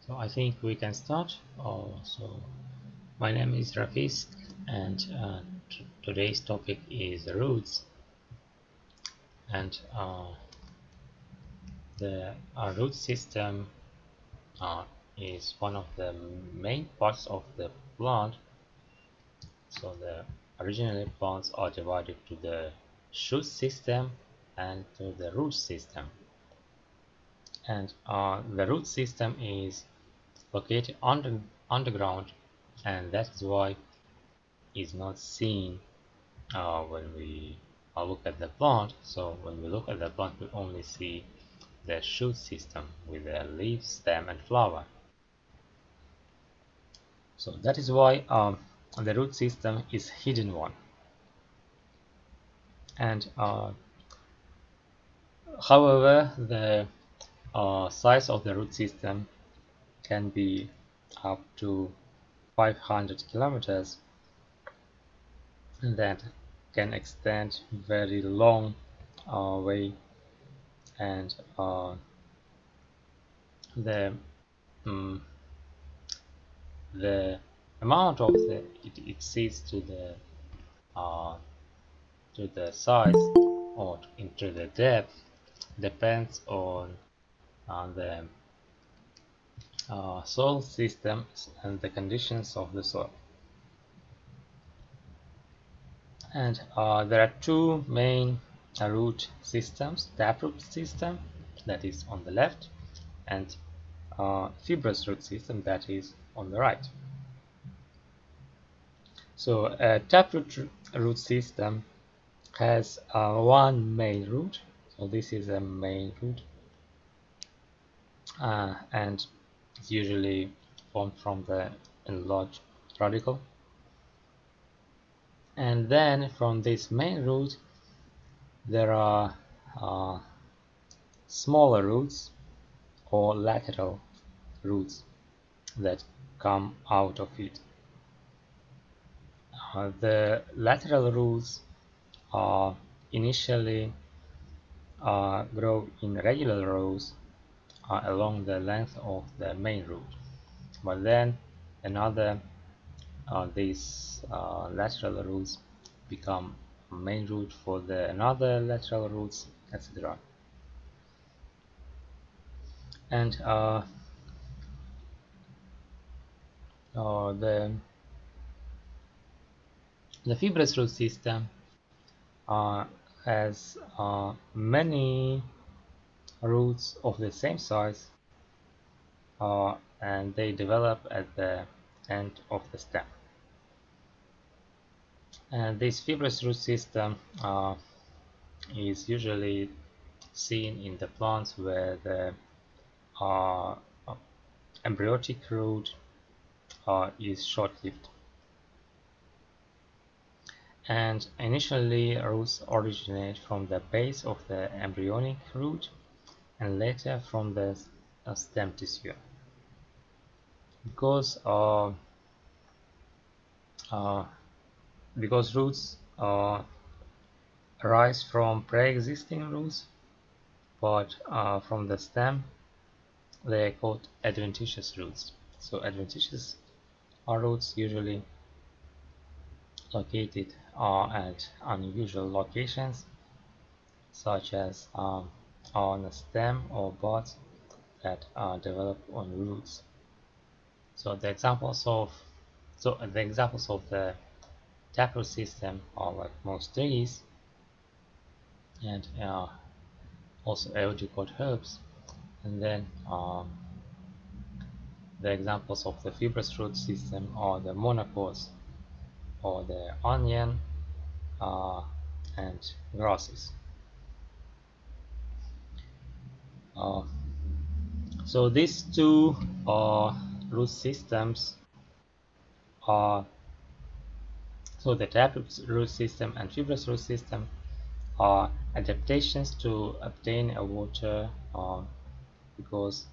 So I think we can start. So my name is Rafisk, and today's topic is roots. And the root system uh, is one of the main parts of the plant. So the originally plants are divided to the shoot system and to the root system. And the root system is located underground, and that's why it's not seen when we look at the plant. So when we look at the plant, we only see the shoot system with the leaf, stem, and flower. So that is why the root system is hidden one. And however, the size of the root system can be up to 500 kilometers, and that can extend very long way, and the um, the amount of the it exceeds uh, to the size or into the depth depends on the soil systems and the conditions of the soil. And there are two main root systems: taproot system, that is on the left, and fibrous root system, that is on the right. So a taproot root system has one main root. So this is a main root, and it's usually formed from the enlarged radicle. And then from this main root, there are uh, smaller roots or lateral roots that come out of it. The lateral roots initially grow in regular rows along the length of the main root, but then another these lateral roots become main root for the another lateral roots, etc. And the fibrous root system uh, has many roots of the same size, and they develop at the end of the stem. And this fibrous root system is usually seen in the plants where the uh, embryonic root is short-lived. And initially, roots originate from the base of the embryonic root and later from the stem tissue. Because uh, because roots arise from pre-existing roots, but from the stem, they are called adventitious roots. So adventitious roots usually located at unusual locations, such as on a stem or buds that develop on roots. So the examples of the taproot system are like most trees, and also erotic herbs, and then the examples of the fibrous root system are the monocots or the onion uh, and grasses. Uh, so these two root systems are the taproot root system and fibrous root system are adaptations to obtain a water, because,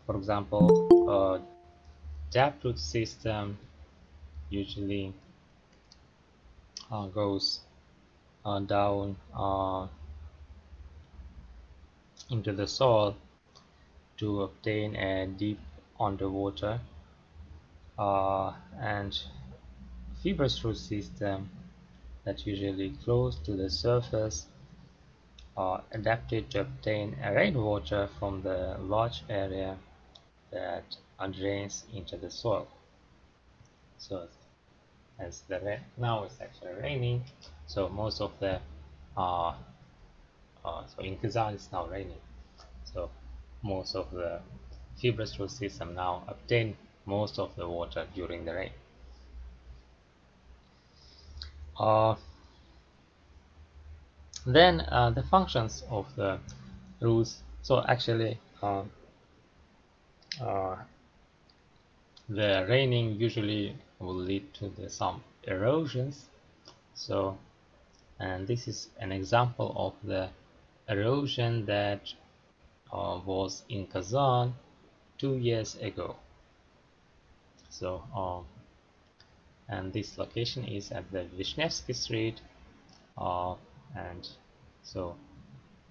for example, taproot system usually goes down into the soil to obtain a deep underwater, and fibrous root system that usually close to the surface are adapted to obtain rainwater from the large area that drains into the soil. So as now it's actually raining, so most of the uh, so in Kazan it's now raining, so most of the fibrous root system now obtain most of the water during the rain. Uh, then the functions of the roots. So actually, uh, the raining usually will lead to some erosions. So, and this is an example of the erosion that was in Kazan 2 years ago. So, and this location is at the Vishnevsky Street, uh, and so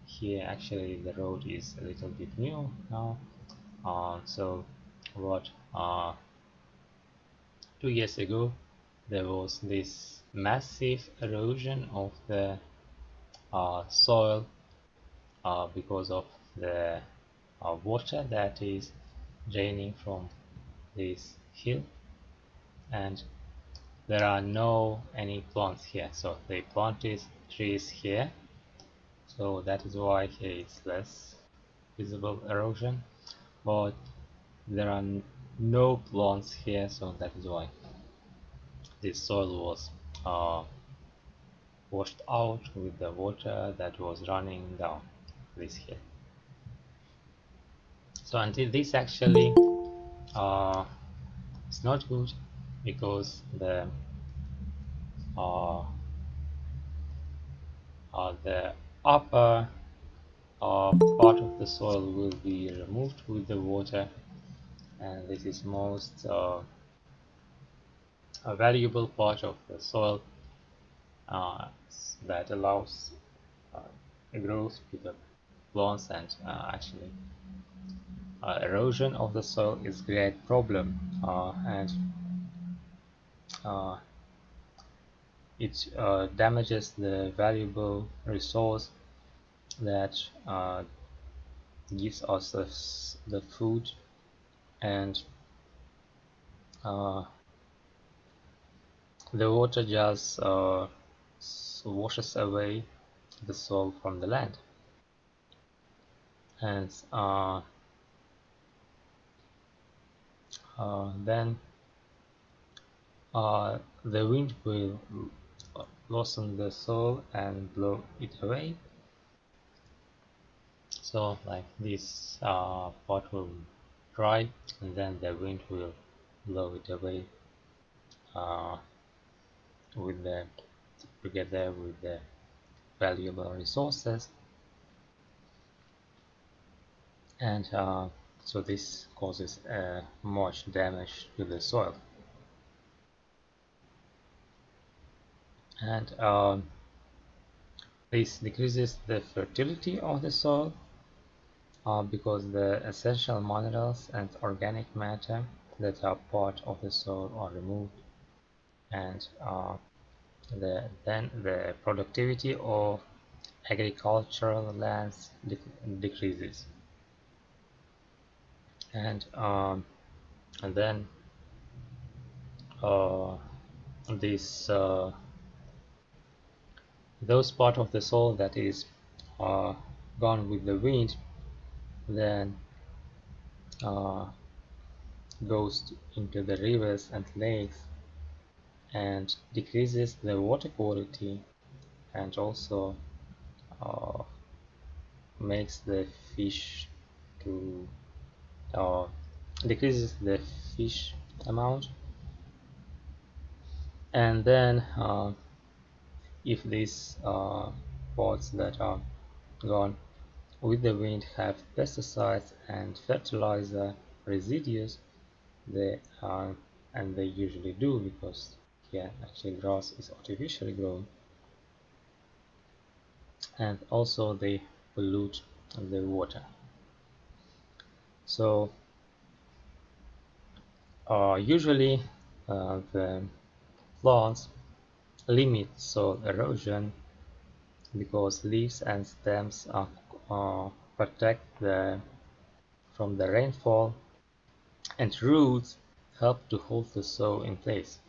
here actually the road is a little bit new now. So what 2 years ago there was this massive erosion of the soil because of the water that is draining from this hill, and there are no any plants here, so they planted trees here, so that is why here is less visible erosion, but there are no plants here, so that is why this soil was uh, washed out with the water that was running down this hill. So until this actually it's not good, because uh, the upper part of the soil will be removed with the water, and this is most a valuable part of the soil uh, that allows growth to the plants, and actually erosion of the soil is a great problem, and uh, it damages the valuable resource that gives us the food, and uh, the water just washes away the soil from the land, and then the wind will loosen the soil and blow it away. So like this part will dry, and then the wind will blow it away uh, with the together with the valuable resources, and so this causes much damage to the soil, and this decreases the fertility of the soil because the essential minerals and organic matter that are part of the soil are removed, and then the productivity of agricultural lands decreases, and then uh, this those part of the soil that is uh, gone with the wind then uh, goes into the rivers and lakes and decreases the water quality, and also uh, makes the fish to uh, decreases the fish amount, and then if these pots that are gone with the wind have pesticides and fertilizer residues, they and they usually do, because yeah, actually grass is artificially grown, and also they pollute the water. So Usually, the plants limit soil erosion because leaves and stems protect from the rainfall, and roots help to hold the soil in place.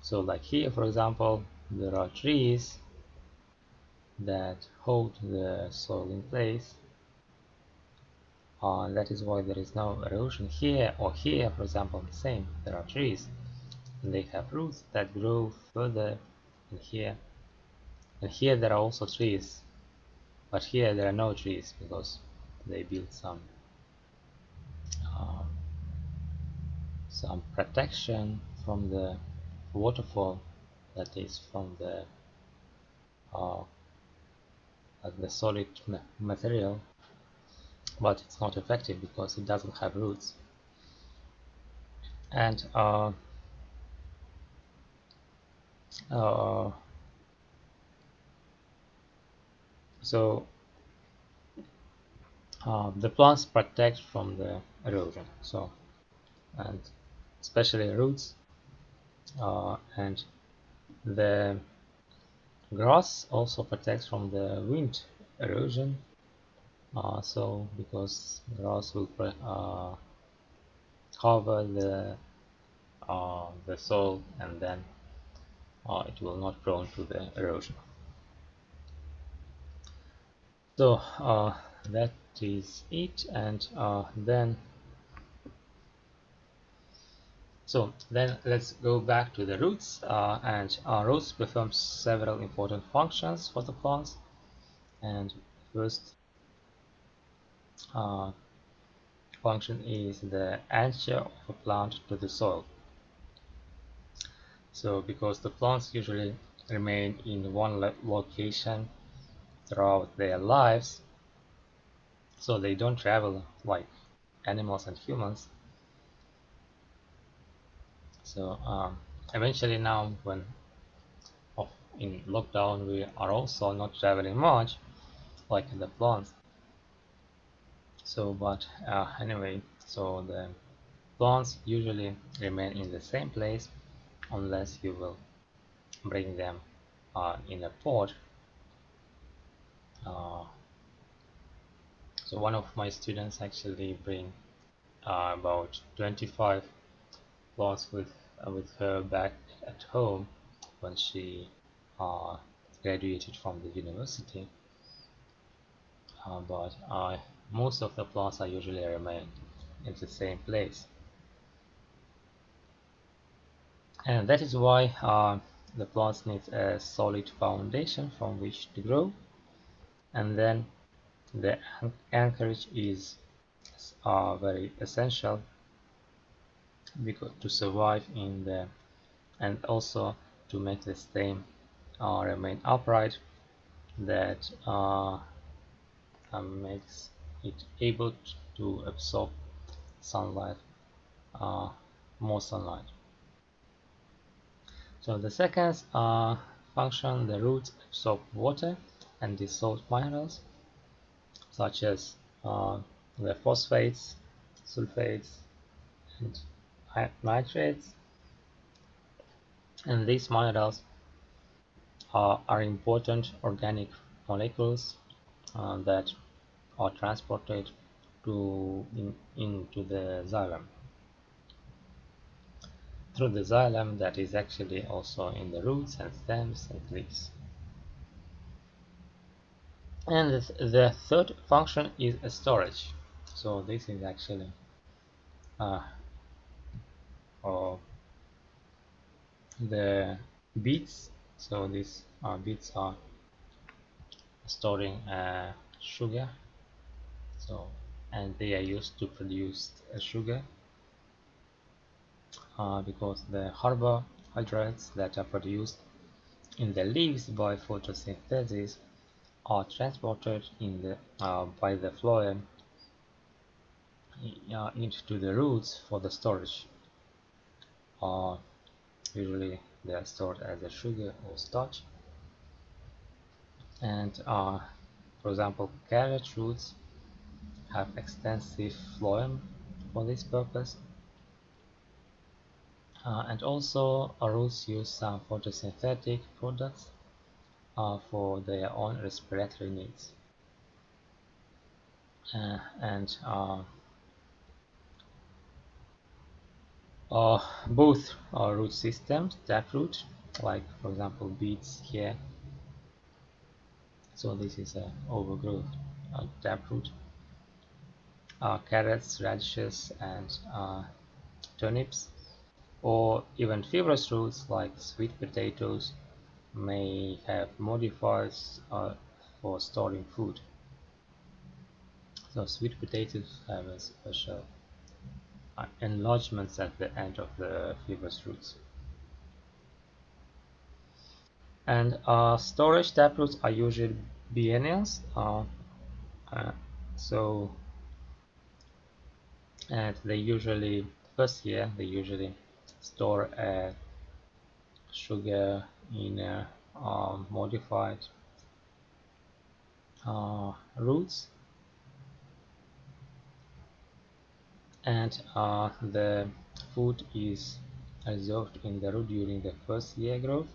So like here, for example, there are trees that hold the soil in place. That is why there is no erosion here or here, for example, the same. There are trees and they have roots that grow further in here. And here there are also trees, but here there are no trees because they built uh, some protection from the waterfall, that is from uh, the solid material, but it's not effective because it doesn't have roots. And uh, so the plants protect from the erosion. So, and especially roots, and the grass also protects from the wind erosion. So because grass will cover the soil, and then it will not prone to the erosion. So that is it, and then let's go back to the roots, and roots perform several important functions for the plants. And first uh, function is the anchor of a plant to the soil. So because the plants usually remain in one location throughout their lives, so they don't travel like animals and humans. So eventually now when in lockdown we are also not traveling much like the plants. So but anyway, so the plants usually remain in the same place unless you will bring them in a pot. uh, so one of my students actually bring about 25 plants with her back at home when she uh, graduated from the university. But most of the plants are usually remain in the same place, and that is why the plants need a solid foundation from which to grow, and then the anchorage is very essential because to survive in the and also to make the stem remain upright, that makes it able to absorb sunlight, uh, more sunlight. So the second function, the roots absorb water and dissolved minerals such as the phosphates, sulfates, and nitrates, and these minerals are important organic molecules that are transported into the xylem through the xylem that is actually also in the roots and stems and leaves. And the third function is a storage. So this is actually uh, uh, the beets. So these beets are storing sugar. So and they are used to produce sugar because the carbohydrates that are produced in the leaves by photosynthesis are transported by the phloem into the roots for the storage. Uh, Usually they are stored as a sugar or starch. And for example, carrot roots have extensive phloem for this purpose. And also roots use some photosynthetic products for their own respiratory needs. And both root systems, taproot, like for example beets here, so this is a overgrowth taproot, carrots, radishes, and turnips, or even fibrous roots like sweet potatoes may have modifiers for storing food. So sweet potatoes have a special enlargements at the end of the fibrous roots. And storage taproots are usually biennials. Uh, so and they usually first year they usually store sugar in modified roots, and the food is absorbed in the root during the first year growth,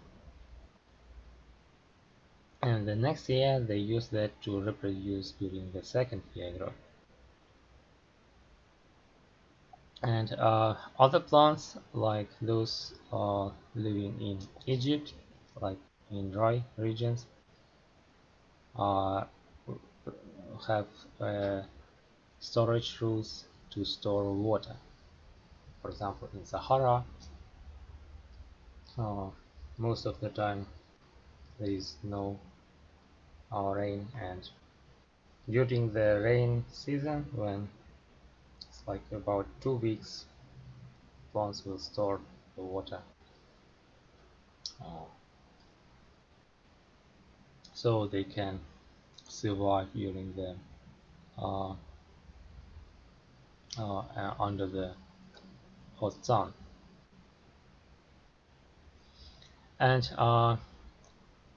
and the next year they use that to reproduce during the second year growth. And other plants like those living in Egypt, like in dry regions, uh, have storage rules to store water. For example, in Sahara, uh, most of the time there is no rain, and during the rain season, when it's like about 2 weeks, plants will store the water, uh, so they can survive during the uh, under the hot sun. And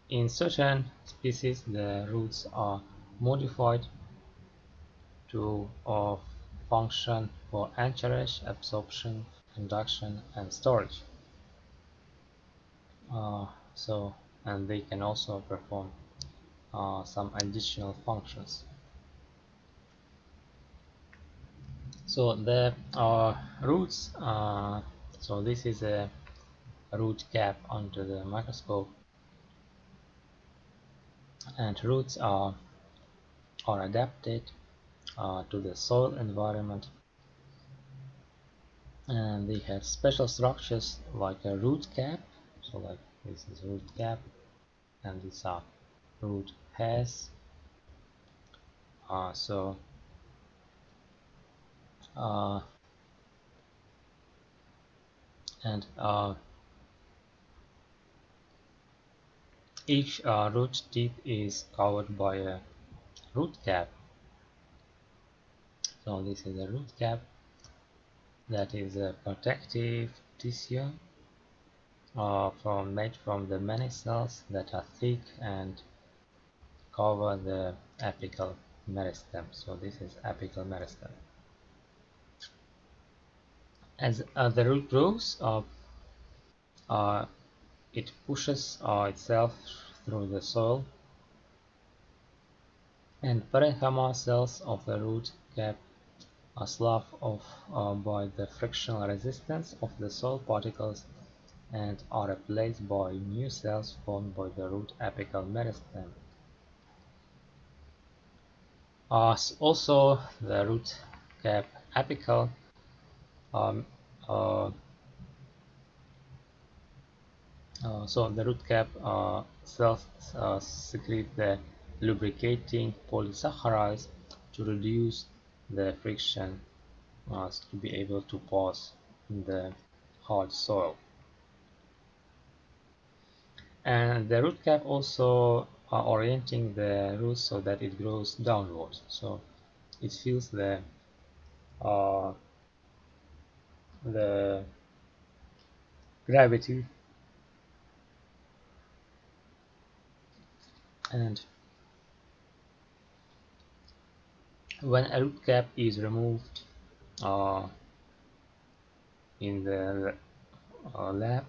in certain species, the roots are modified to function for anchorage, absorption, conduction, and storage. Uh, so, and they can also perform some additional functions. So the roots. So this is a root cap under the microscope, and roots are adapted to the soil environment, and they have special structures like a root cap. So like this is root cap, and these are root hairs. So uh, and each root tip is covered by a root cap. So this is a root cap that is a protective tissue made from the many cells that are thick and cover the apical meristem. So this is apical meristem. As the root grows, uh, it pushes itself through the soil, and parenchyma cells of the root cap are sloughed off by the frictional resistance of the soil particles and are replaced by new cells formed by the root apical meristem. Also, the root cap apical um, uh, so the root cap cells secrete the lubricating polysaccharides to reduce the friction to be able to pass the hard soil. And the root cap also orienting the root so that it grows downwards. So it feels uh, the gravity, and when a root cap is removed uh, in the lap,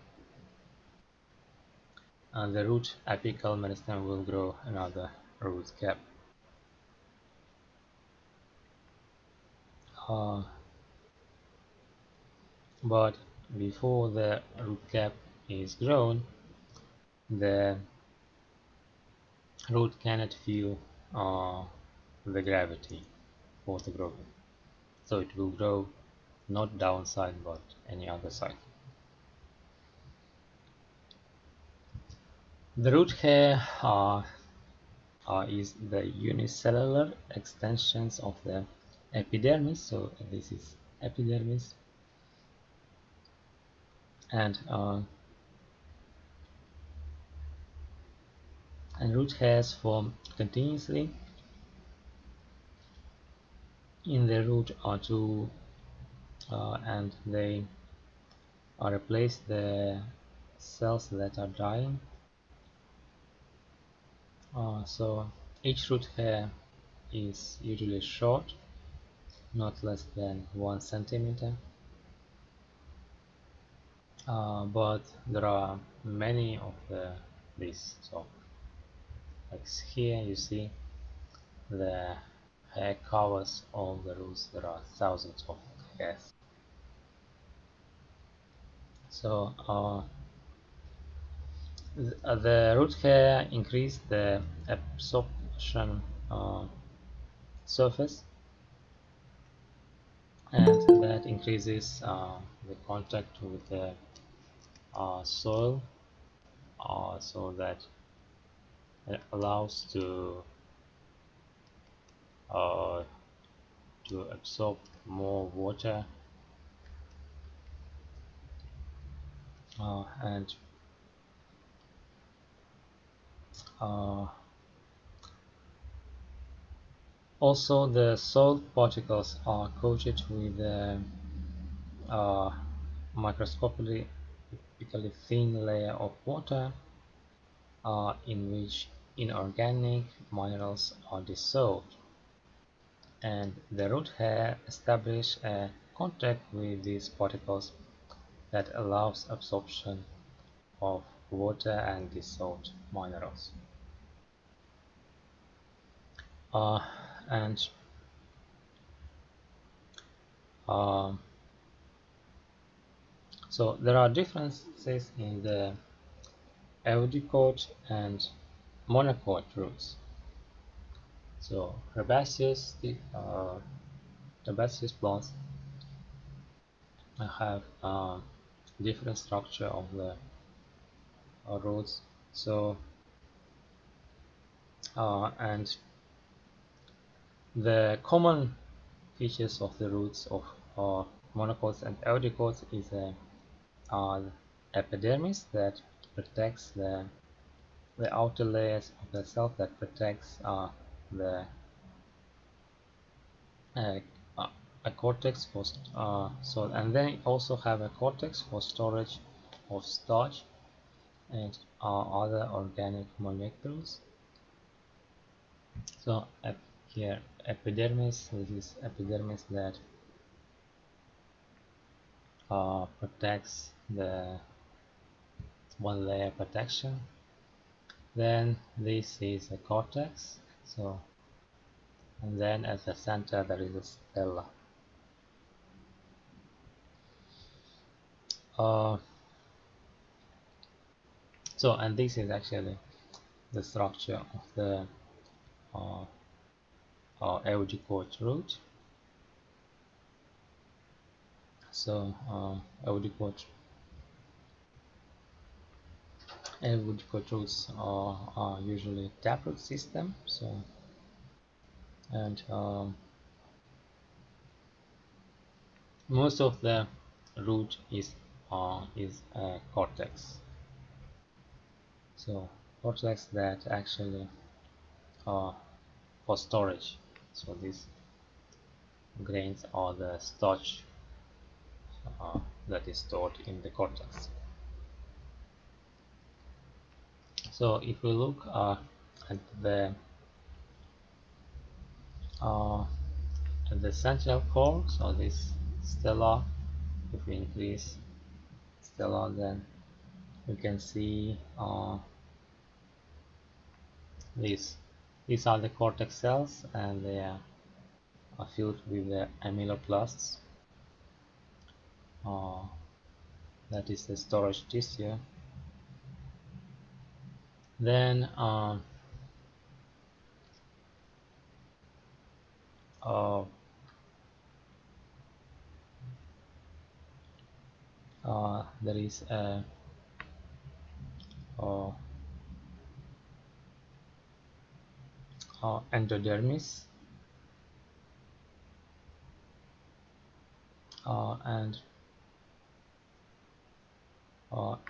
and the root apical meristem will grow another root cap. Uh, but before the root cap is grown, the root cannot feel uh, the gravity for the growth, so it will grow not downside but any other side. The root hair is the unicellular extensions of the epidermis. So this is epidermis, and and root hairs form continuously in the root or two, and they replace the cells that are dying. So each root hair is usually short, not less than 1 centimeter. But there are many of these. So, like here, you see the hair covers all the roots. There are thousands of hairs. So, the root hair increase the absorption surface, and that increases the contact with the soil, so that it allows uh, to absorb more water, and uh, also the soil particles are coated with a uh, microscopically thin layer of water, in which inorganic minerals are dissolved, and the root hair establish a contact with these particles that allows absorption of water and dissolved minerals. Uh, and um, so there are differences in the eudicot and monocot roots. So herbaceous plants have different structure of the roots. So and the common features of the roots of monocots and eudicots is a epidermis that protects the outer layers of the cell, that protects the uh, uh, a cortex for and then it also have a cortex for storage of starch and other organic molecules. So here epidermis, this is epidermis that protects the one layer protection. Then this is a cortex. So, and then at the center there is a stella. Uh, so, and this is actually the structure of the uh, eudicot root. So, eudicot roots are usually taproot system. So, and most of the root is a cortex. So cortex that actually uh, for storage. So these grains are the starch that is stored in the cortex. So if we look at the uh, central core, so this stella, if we increase stela, then you can see these. These are the cortex cells, and they are filled with the amyloplasts. Uh, that is the storage tissue. Then uh, there is a uh, endodermis, and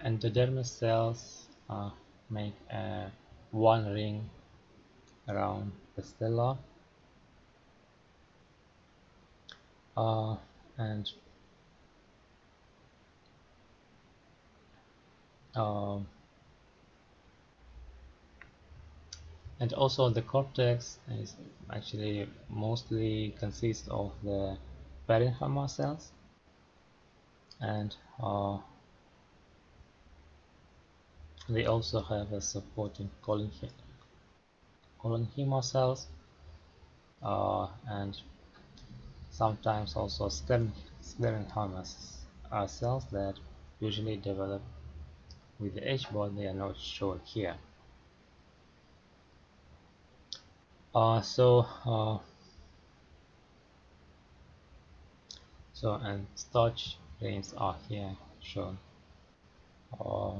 endodermis cells make one ring around the stela, uh, and uh, and also the cortex is actually mostly consists of the parenchyma cells, and they also have a supporting collenchyma cells, and sometimes also sclerenchyma cells that usually develop with the age, but they are not shown here. And starch grains are here shown, uh,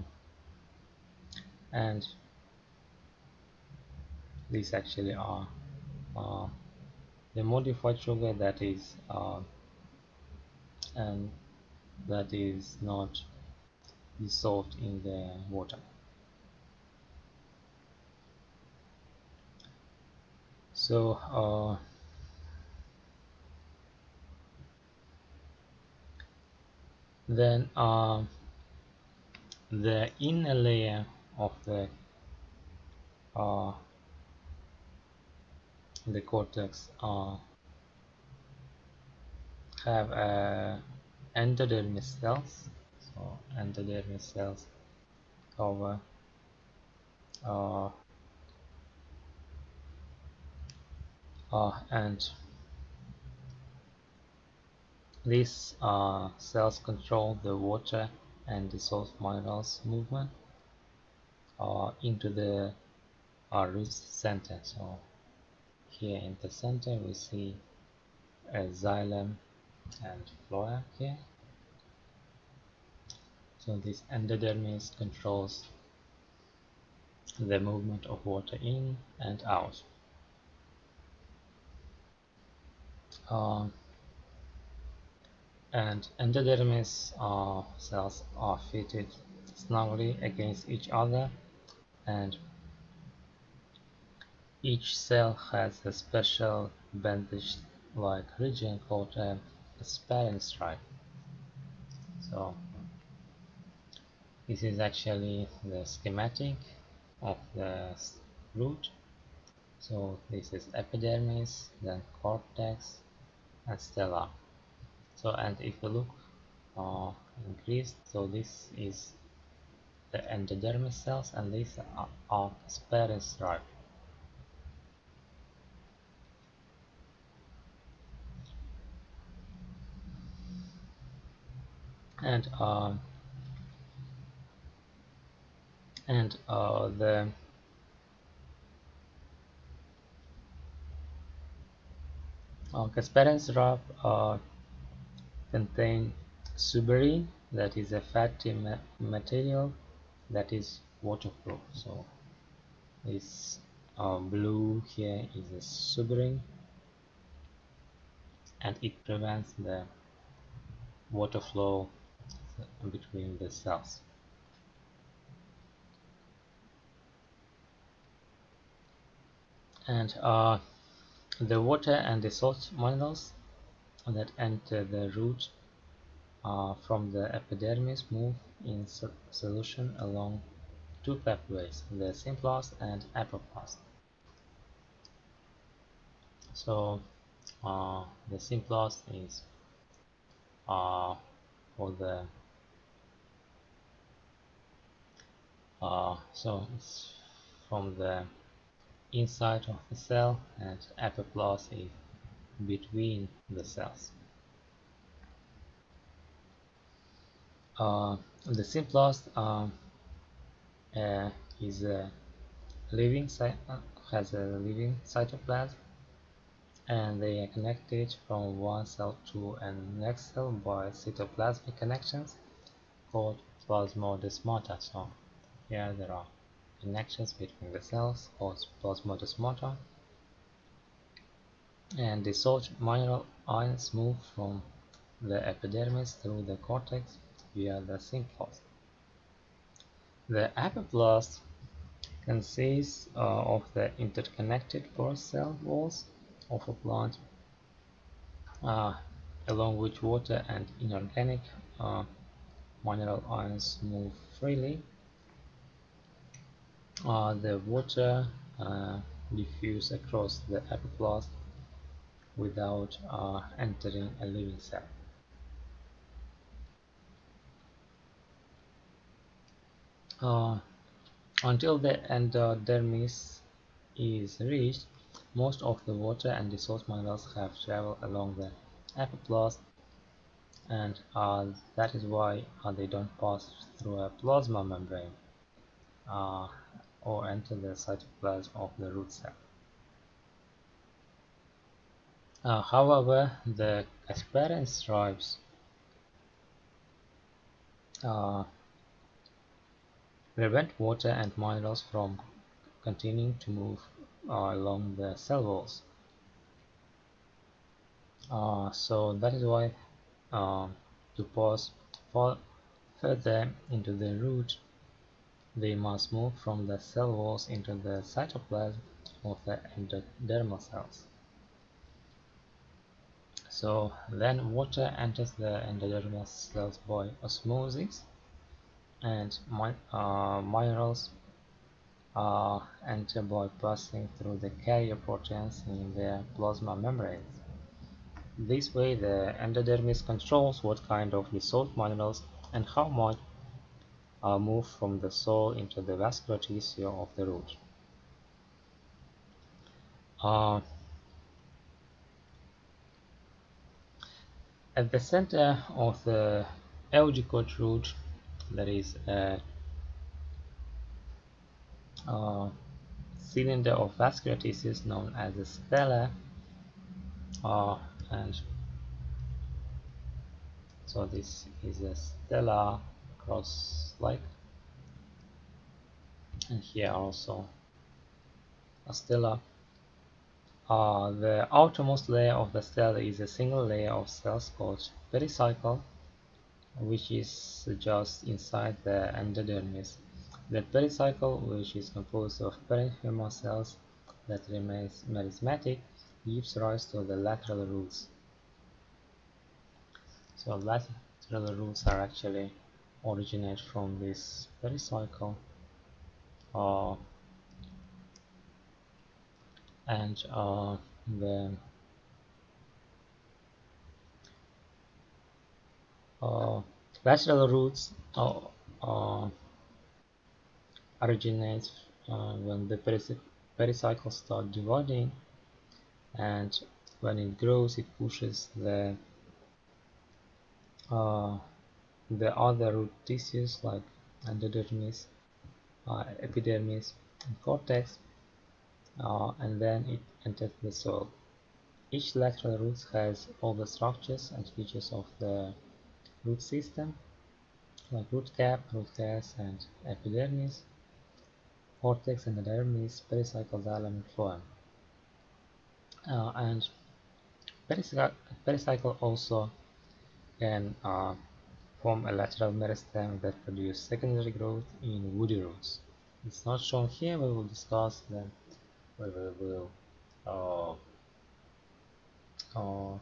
and these actually are uh, the modified sugar that is and that is not dissolved in the water. So then the inner layer of uh, the cortex have endodermis cells. So endodermis cells cover uh, and these cells control the water and dissolved minerals movement into the root center. So here in the center we see a xylem and phloem here. So this endodermis controls the movement of water in and out. Um, and endodermis cells are fitted snugly against each other, and each cell has a special bandage-like region called a sparring stripe. So this is actually the schematic of the root. So this is epidermis, then cortex, and stela. So and if you look increased, so this is the endodermis cells, and these are sparring stripe. And the Casparin syrup contain suberin, that is a fatty material that is waterproof. So this blue here is a suberin, and it prevents the water flow between the cells. And the water and the salt minerals that enter the root from the epidermis move in solution along two pathways, the symplast and apoplast. So the symplast is for the So it's from the inside of the cell, and apiplast is between the cells. The symplast uh, is a living has a living cytoplasm, and they are connected from one cell to the next cell by cytoplasmic connections called plasmodesmata. So here there are connections between the cells called plasmodesmata, and the salt mineral ions move from the epidermis through the cortex via the symplast. The apiplast consists of the interconnected porous cell walls of a plant, uh, along which water and inorganic uh, mineral ions move freely. The water diffuses across the apiplast without entering a living cell. Uh, until the endodermis is reached, most of the water and the source minerals have traveled along the apiplast, and that is why they don't pass through a plasma membrane uh, or enter the cytoplasm of the root cell. However, the asparent stripes uh, prevent water and minerals from continuing to move along the cell walls. So that is why to pass further into the root, they must move from the cell walls into the cytoplasm of the endodermal cells. So then water enters the endodermal cells by osmosis, and minerals enter by passing through the carrier proteins in their plasma membranes. This way the endodermis controls what kind of dissolved minerals and how much are moved from the soil into the vascular tissue of the root. Uh, at the center of the eugicot root, there is a cylinder of vascular tissues known as a stela, uh, and so this is a stela cross-like, and here also a stela. The outermost layer of the stela is a single layer of cells called pericycle, which is just inside the endodermis. The pericycle, which is composed of parenchyma cells that remains merismatic, gives rise to the lateral roots. So lateral roots are actually originate from this pericycle, uh, and the uh, lateral roots originates when the pericycle starts dividing, and when it grows it pushes uh, the other root tissues like endodermis, epidermis, and cortex, and then it enters the soil. Each lateral root has all the structures and features of the root system, like root cap, root cast, and epidermis, cortex, endodermis, pericycle, xylem, and phloem. And pericycle also can form a lateral meristem that produce secondary growth in woody roots. It's not shown here, we will discuss them when we will uh, uh,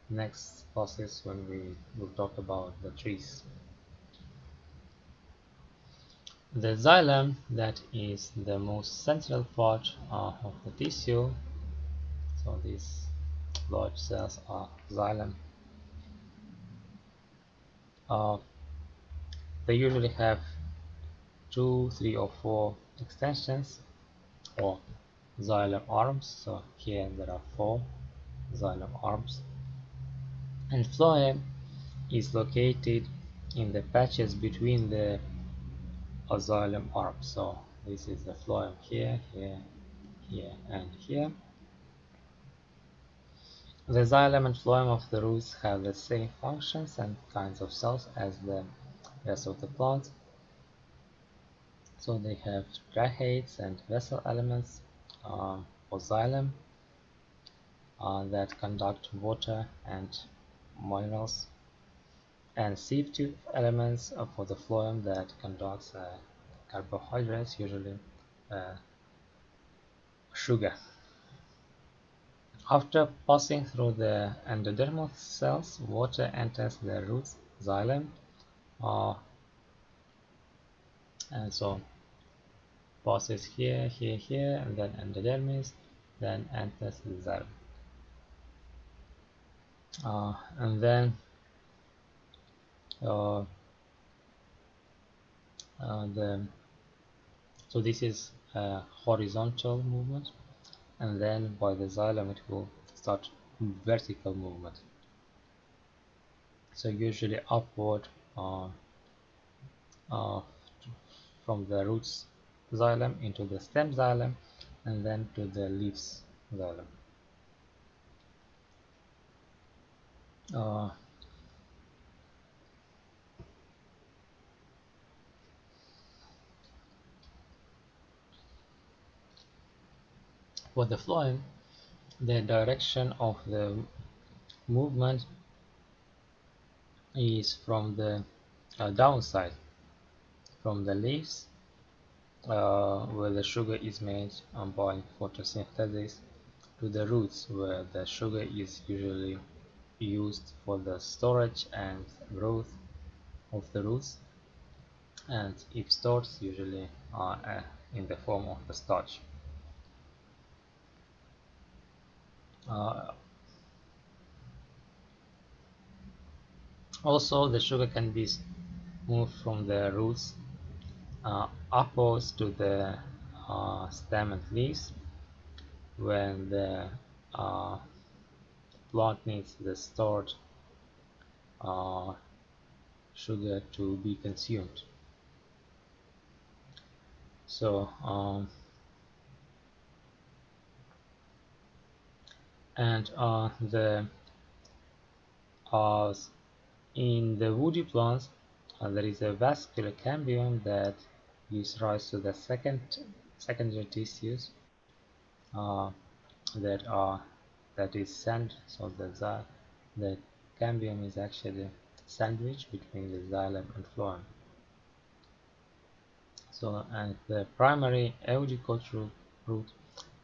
next classes when we will talk about the trees. The xylem, that is the most central part of the tissue, so these large cells are xylem. Uh, they usually have two, three, or four extensions or xylem arms. So here there are four xylem arms, and phloem is located in the patches between the xylem arms. So this is the phloem here, here, here, and here. The xylem and phloem of the roots have the same functions and kinds of cells as the rest of the plant. So they have triads and vessel elements for xylem that conduct water and minerals, and sieve tube elements for the phloem that conducts carbohydrates, usually uh, sugar. After passing through the endodermal cells, water enters the root xylem, uh, and so passes here, here, here, and then endodermis, then enters the xylem. And then uh, the so this is a horizontal movement, and then by the xylem it will start vertical movement. So usually upward uh, uh, from the roots xylem into the stem xylem, and then to the leaves xylem. Uh, for the phloem, the direction of the movement is from the downside, from the leaves where the sugar is made by photosynthesis, to the roots where the sugar is usually used for the storage and growth of the roots, and it stores usually in the form of the starch. Uh, Also, the sugar can be moved from the roots upwards to the stem and leaves when the uh, plant needs the stored uh, sugar to be consumed. So, and the uh, in the woody plants, there is a vascular cambium that gives rise to the secondary tissues uh, that are that is sand. So the cambium is actually sandwiched between the xylem and phloem. So, and the primary eudicot root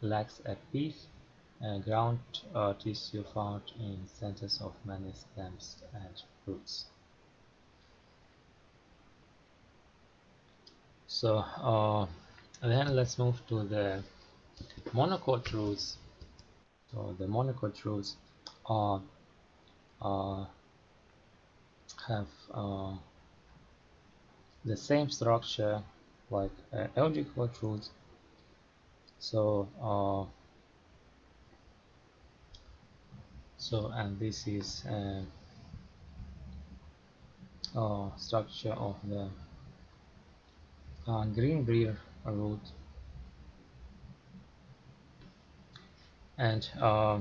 lacks a pith, ground tissue found in centers of many stems and roots. So then let's move to the monocot roots. So the monocot roots are uh, have the same structure like eudicot roots. So and this is structure of the green briar root, and uh,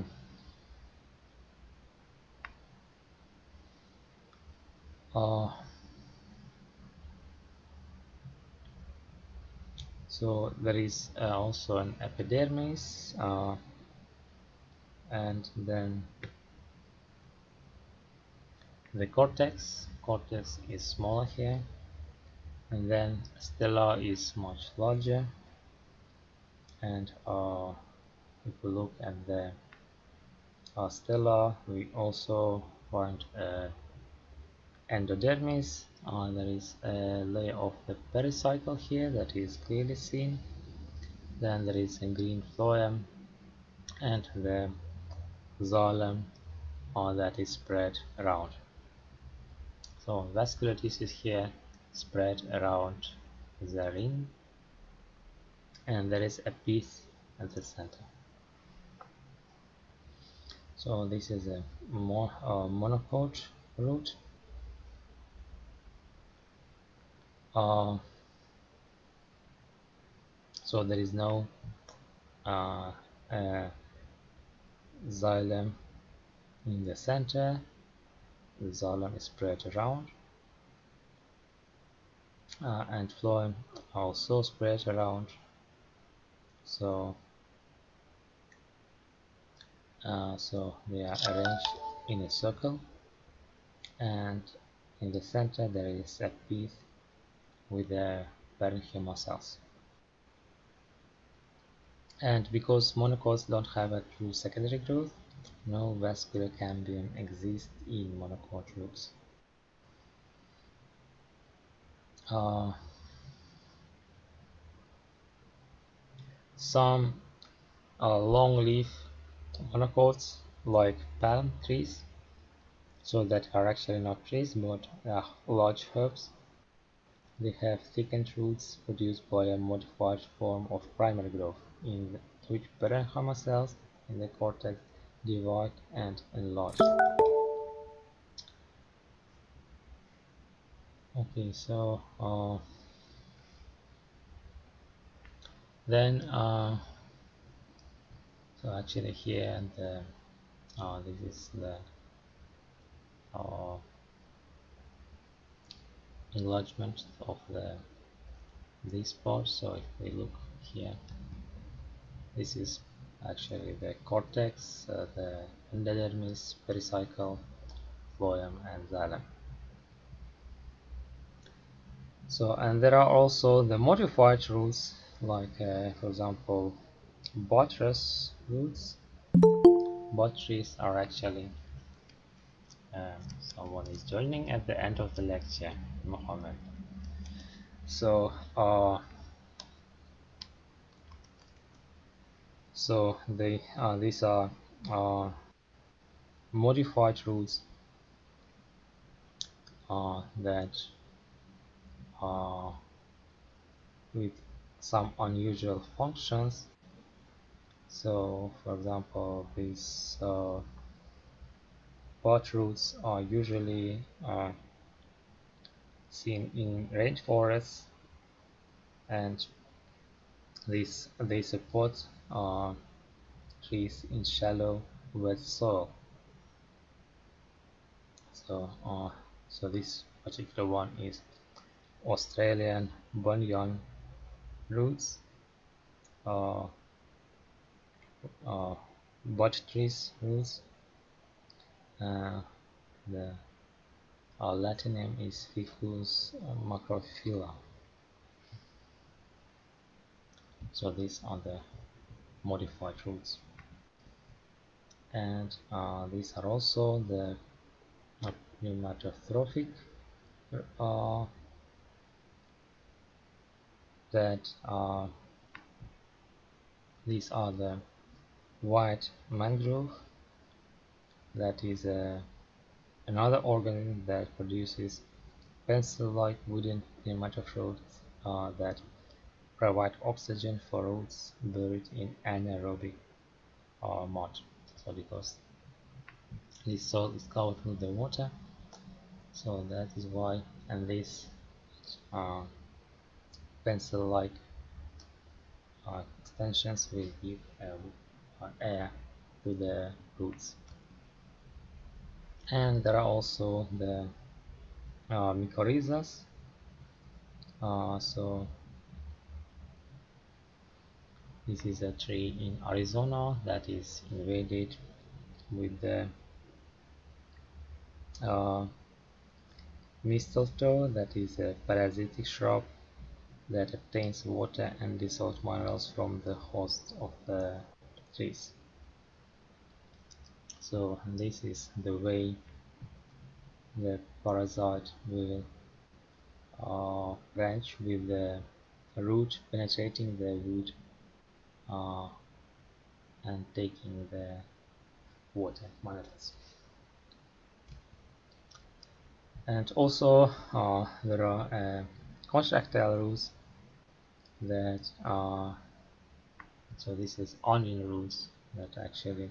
so there is also an epidermis, and then the cortex is smaller here, and then stella is much larger, and if we look at the stella, we also find endodermis. There is a layer of the pericycle here that is clearly seen. Then there is a green phloem and the xylem that is spread around. So vascular tissues here spread around the ring, and there is a piece at the center. So this is a more monocot root. Uh, so there is no uh, uh, xylem in the center. The xylem is spread around, and phloem also spread around. So so they are arranged in a circle, and in the center there is a piece with the parenchyma cells. And because monocots don't have a true secondary growth, no vascular cambium exists in monocot roots. Uh, some long-leaf monocots, like palm trees, so that are actually not trees but large herbs, they have thickened roots produced by a modified form of primary growth, in which parenchyma cells in the cortex divide and enlarge. Okay, so then so actually here this is the uh, enlargement of this part. So if we look here, this is actually the cortex, the endodermis, pericycle, phloem, and xylem. So, and there are also the modified roots, like for example buttress roots. Buttress are actually someone is joining at the end of the lecture, Mohammed. So these are uh, modified roots that uh, with some unusual functions. So for example, these pot roots are usually seen in rainforests, and they support trees in shallow wet soil. So so this particular one is Australian banyan roots, uh, buttress roots. Uh, the Latin name is Ficus macrophylla. So these are the modified roots, and these are also the pneumatotrophic uh, that these are the white mangrove, that is another organism that produces pencil-like wooden nematodes that provide oxygen for roots buried in anaerobic mud. So because this soil is covered with the water, so that is why, and these uh, pencil-like extensions will give air to the roots. And there are also the mycorrhizas. So this is a tree in Arizona that is invaded with the uh, mistletoe, that is a parasitic shrub that obtains water and dissolved minerals from the host of the trees. So this is the way the parasite will branch with the root penetrating the wood uh, and taking the water minerals. And also there are contractile roots that so this is onion roots that actually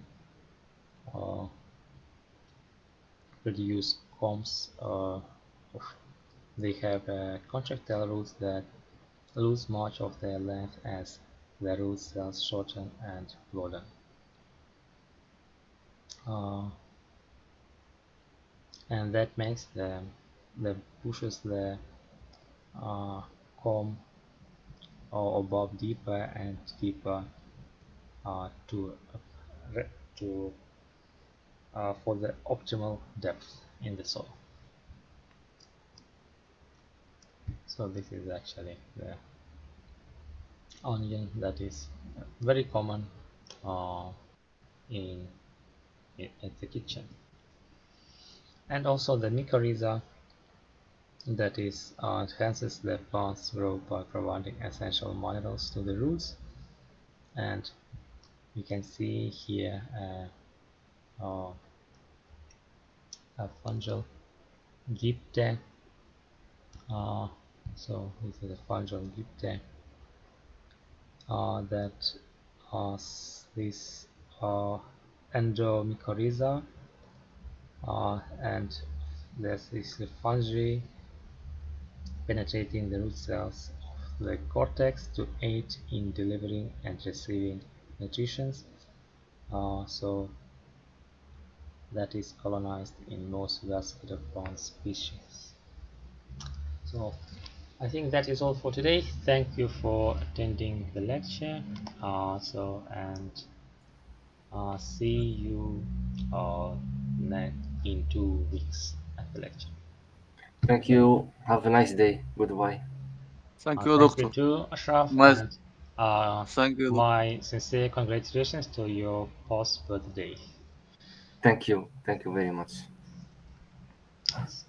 uh, produce combs. They have contractile roots that lose much of their length as the root cells shorten and broaden. Uh, and that makes the pushes the uh, comb or bob deeper and deeper to to for the optimal depth in the soil. So this is actually the onion that is very common uh, in, in the kitchen, and also the mycorrhiza that is enhances the plant's growth by providing essential minerals to the roots. And you can see here a fungal gypte. Uh, so this is a fungal gypte that this endomycorrhiza, and this is the fungi penetrating the root cells of the cortex to aid in delivering and receiving nutrition. So that is colonized in most vascular plant species. So I think that is all for today. Thank you for attending the lecture. And see you uh, in 2 weeks at the lecture. Thank you. Have a nice day. Goodbye. Thank you, Thank you doctor. too, Ashraf, Nice. and uh, Thank you, doctor. my sincere congratulations to your post birthday. Thank you. Thank you very much. Yes.